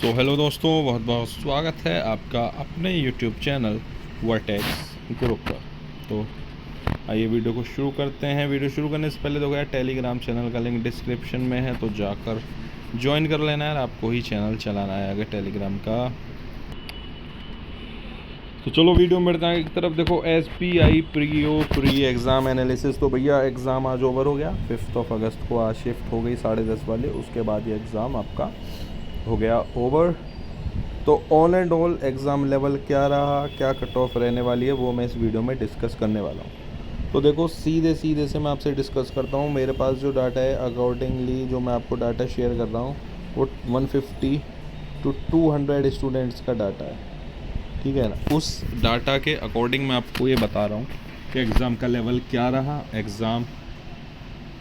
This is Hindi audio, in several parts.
तो हेलो दोस्तों, बहुत बहुत स्वागत है आपका अपने YouTube चैनल वर्टेक्स ग्रुप पर। तो आइए वीडियो को शुरू करते हैं। वीडियो शुरू करने से पहले देखो यार, टेलीग्राम चैनल का लिंक डिस्क्रिप्शन में है, तो जाकर ज्वाइन कर लेना यार। आपको ही चैनल चलाना है आगे टेलीग्राम का। तो चलो वीडियो में बढ़ते हैं एक तरफ। देखो SBI प्री एग्ज़ाम एनालिसिस। तो भैया एग्ज़ाम आज ओवर हो गया, 5 अगस्त को आज शिफ्ट हो गई 10:30 वाले। उसके बाद ये एग्ज़ाम आपका हो गया ओवर। तो all and all exam level क्या रहा, क्या कट ऑफ रहने वाली है, वो मैं इस वीडियो में डिस्कस करने वाला हूँ। तो देखो सीधे से मैं आपसे डिस्कस करता हूँ। मेरे पास जो डाटा है अकॉर्डिंगली जो मैं आपको डाटा शेयर कर रहा हूँ वो 150 to 200 स्टूडेंट्स का डाटा है, ठीक है ना। उस डाटा के अकॉर्डिंग मैं आपको ये बता रहा हूँ कि एग्ज़ाम का लेवल क्या रहा, एग्ज़ाम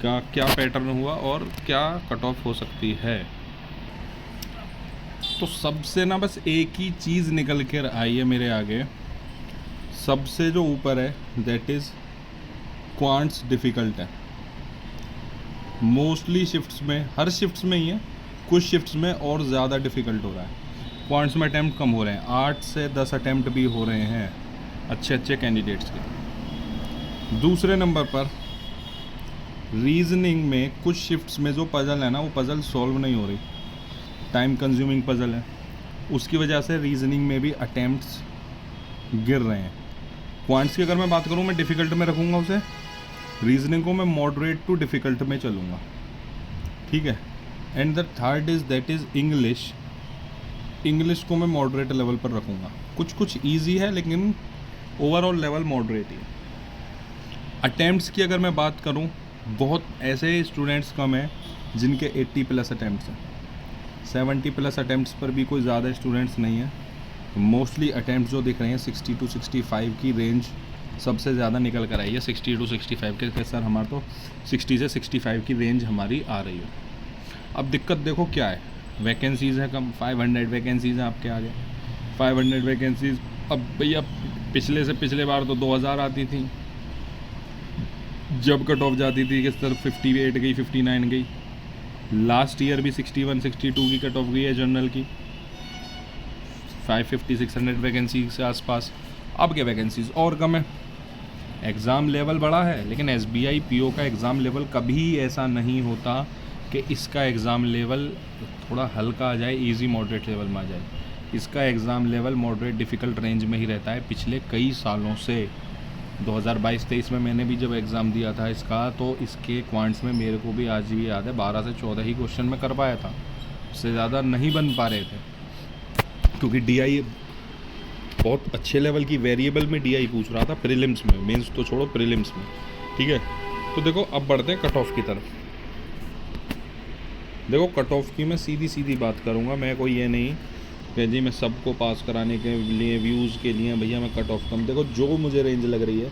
का क्या पैटर्न हुआ और क्या कट ऑफ हो सकती है। तो सबसे ना बस एक ही चीज़ निकल कर आई है मेरे आगे, सबसे जो ऊपर है दैट इज़ क्वांट्स डिफ़िकल्ट है। मोस्टली शिफ्ट्स में, हर शिफ्ट्स में ही है, कुछ शिफ्ट्स में और ज़्यादा डिफ़िकल्ट हो रहा है। क्वांट्स में अटैम्प्ट कम हो रहे हैं, 8 से 10 अटैम्प्ट भी हो रहे हैं अच्छे कैंडिडेट्स के। दूसरे नंबर पर रीजनिंग में कुछ शिफ्ट्स में जो पज़ल है ना, वो पज़ल सॉल्व नहीं हो रही, टाइम कंज्यूमिंग पज़ल है। उसकी वजह से रीजनिंग में भी अटैम्प्ट्स गिर रहे हैं। क्वांट्स की अगर मैं बात करूँ, मैं डिफ़िकल्ट में रखूँगा उसे, रीजनिंग को मैं मॉडरेट टू डिफ़िकल्ट में चलूँगा, ठीक है। And the third is that is English. English को मैं मॉडरेट लेवल पर रखूँगा। कुछ ईजी है लेकिन ओवरऑल लेवल मॉडरेट ही है। अटैम्प्ट्स की अगर मैं बात करूँ, बहुत ऐसे स्टूडेंट्स कम हैं जिनके 80+ अटैम्प्ट्स हैं। 70+ अटैम्प्ट्स पर भी कोई ज़्यादा स्टूडेंट्स नहीं है। मोस्टली अटैम्प्ट जो दिख रहे हैं 60 to 65 की रेंज सबसे ज़्यादा निकल कर आई है। 60 to 65 के सर हमारा तो 60 से 65 की रेंज हमारी आ रही है। अब दिक्कत देखो क्या है, वैकेंसीज़ है कम, 500 वैकेंसीज़ हैं आपके आगे। 500 वैकेंसीज़, अब भैया पिछले बार तो 2000 आती थी जब कट ऑफ जाती थी कि सर 58 गई, 59 गई। लास्ट ईयर भी 61 62 की कट ऑफ गई है जनरल की, 550 600 वैकेंसी के आसपास। अब के वैकेंसीज और कम है। एग्ज़ाम लेवल बड़ा है, लेकिन SBI PO का एग्ज़ाम लेवल कभी ऐसा नहीं होता कि इसका एग्ज़ाम लेवल थोड़ा हल्का आ जाए, इजी मॉडरेट लेवल में आ जाए। इसका exam level moderate difficult range में ही रहता है पिछले कई सालों से। 2022-23 में मैंने भी जब एग्ज़ाम दिया था इसका, तो इसके क्वांट्स में मेरे को भी आज भी याद है 12 से 14 ही क्वेश्चन में कर पाया था, उससे ज़्यादा नहीं बन पा रहे थे, क्योंकि DI बहुत अच्छे लेवल की वेरिएबल में DI पूछ रहा था प्रीलिम्स में, मेंस तो छोड़ो प्रीलिम्स में, ठीक है। तो देखो अब बढ़ते हैं कट ऑफ की तरफ। देखो कट ऑफ की मैं सीधी बात करूँगा, मैं कोई ये नहीं कि जी मैं सबको पास कराने के लिए, व्यूज़ के लिए भैया मैं कट ऑफ कम। देखो जो मुझे रेंज लग रही है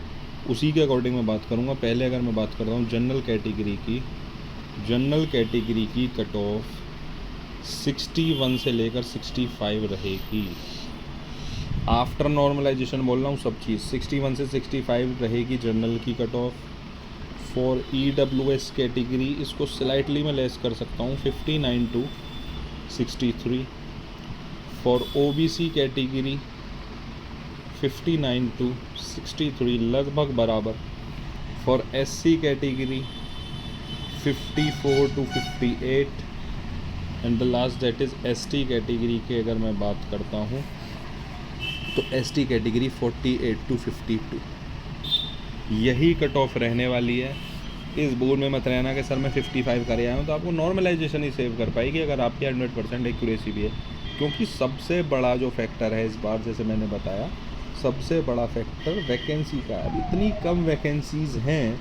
उसी के अकॉर्डिंग मैं बात करूँगा। पहले अगर मैं बात करता हूँ जनरल कैटेगरी की कट ऑफ 61 से लेकर 65 रहेगी। आफ्टर नॉर्मलाइजेशन बोल रहा हूँ सब चीज़, 61 से 65 रहेगी जनरल की cut off. For EWS category इसको स्लाइटली मैं लेस कर सकता हूँ, 59 to 63। For OBC category 59 to 63, लगभग बराबर। For SC category 54 to 58। And the last that is ST category की अगर मैं बात करता हूँ तो ST कैटेगरी 48 to 52। यही कट ऑफ रहने वाली है। इस बोर्ड में मत रहना कि सर मैं 55 कर आया हूँ, तो आपको नॉर्मलाइजेशन ही सेव कर पाएगी अगर आपकी 100% एक्यूरेसी भी है। क्योंकि सबसे बड़ा जो फैक्टर है इस बार, जैसे मैंने बताया, सबसे बड़ा फैक्टर वैकेंसी का है। अब इतनी कम वैकेंसीज़ हैं,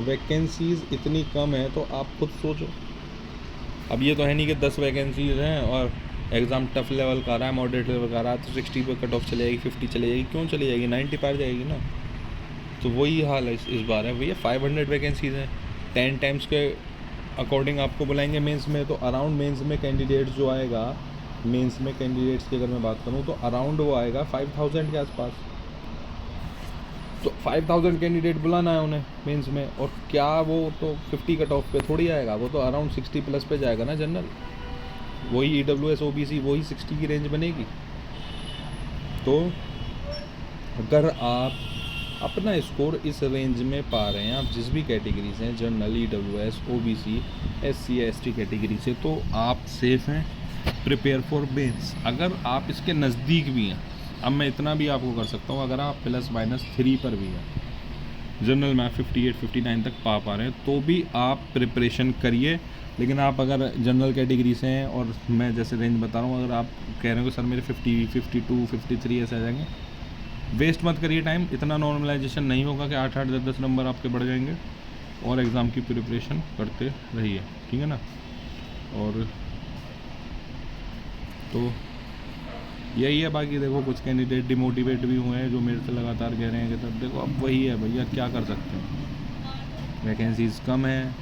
वैकेंसीज़ इतनी कम है तो आप खुद सोचो। अब ये तो है नहीं कि 10 वैकेंसीज़ हैं और एग्ज़ाम टफ लेवल का रहा है, मॉडरेट लेवल का रहा है, तो 60 पे कट ऑफ चली जाएगी, 50 चली जाएगी, क्यों चली जाएगी, 90 पार जाएगी ना। तो वही हाल है इस बार है भैया। 500 वैकेंसीज़ हैं, 10 टाइम्स के अकॉर्डिंग आपको बुलाएंगे मेंस में, तो अराउंड मेंस में कैंडिडेट्स जो आएगा, मेंस में कैंडिडेट्स की अगर मैं बात करूँ तो अराउंड वो आएगा 5000 के आसपास। तो 5000 कैंडिडेट बुलाना है उन्हें मेंस में, और क्या वो तो 50 कट ऑफ पे थोड़ी आएगा, वो तो अराउंड 60+ पे जाएगा ना जनरल। वही EWS OBC वही 60 की रेंज बनेगी। तो अगर आप अपना स्कोर इस रेंज में पा रहे हैं, आप जिस भी कैटेगरी से हैं, general, EWS OBC SC ST category से, तो आप सेफ़ हैं, प्रिपेयर फॉर मेंस। अगर आप इसके नज़दीक भी हैं, अब मैं इतना भी आपको कर सकता हूँ, अगर आप +-3 पर भी हैं, जनरल में 58-59 तक पा रहे हैं, तो भी आप प्रिपरेशन करिए। लेकिन आप अगर जनरल कैटेगरी से हैं और मैं जैसे रेंज बता रहा हूँ, अगर आप कह रहे हो कि सर मेरे 50, 52, 53 ऐसे आ जाएंगे, वेस्ट मत करिए टाइम। इतना नॉर्मलाइजेशन नहीं होगा कि 8-8, 10-10 नंबर आपके बढ़ जाएंगे। और एग्ज़ाम की प्रिपरेशन करते रहिए, ठीक है ना। और तो यही है। बाकी देखो कुछ कैंडिडेट डिमोटिवेट भी हुए हैं जो मेरे से लगातार कह रहे हैं कि तब देखो अब वही है भैया, क्या कर सकते हैं, वैकेंसीज़ कम है।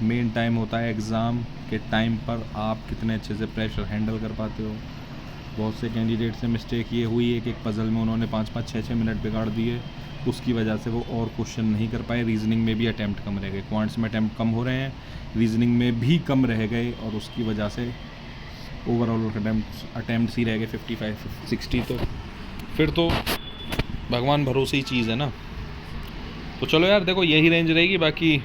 मेन टाइम होता है एग्ज़ाम के टाइम पर आप कितने अच्छे से प्रेशर हैंडल कर पाते हो। बहुत से कैंडिडेट से मिस्टेक ये हुई है कि एक पज़ल में उन्होंने 5-5, 6-6 मिनट बिगाड़ दिए, उसकी वजह से वो और क्वेश्चन नहीं कर पाए। रीजनिंग में भी अटैम्प्ट कम रह गए, क्वांट्स में अटैम्प्ट कम हो रहे हैं, रीजनिंग में भी कम रह गए, और उसकी वजह से ओवरऑल अटैम्प्ट्स ही रह गए 55-60। तो फिर तो भगवान भरोसे ही चीज़ है ना। तो चलो यार, देखो यही रेंज रहेगी। बाकी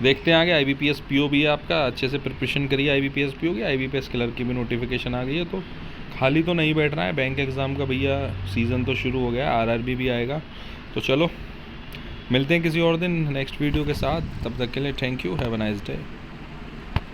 देखते हैं आगे। IBPS PO भी है आपका, अच्छे से प्रिपरेशन करिए IBPS PO की। IBPS क्लर्क की भी नोटिफिकेशन आ गई है, तो खाली तो नहीं बैठ रहा है बैंक एग्ज़ाम का भैया, सीज़न तो शुरू हो गया, RRB भी आएगा। तो चलो मिलते हैं किसी और दिन नेक्स्ट वीडियो के साथ, तब तक के लिए thank you, have a nice day.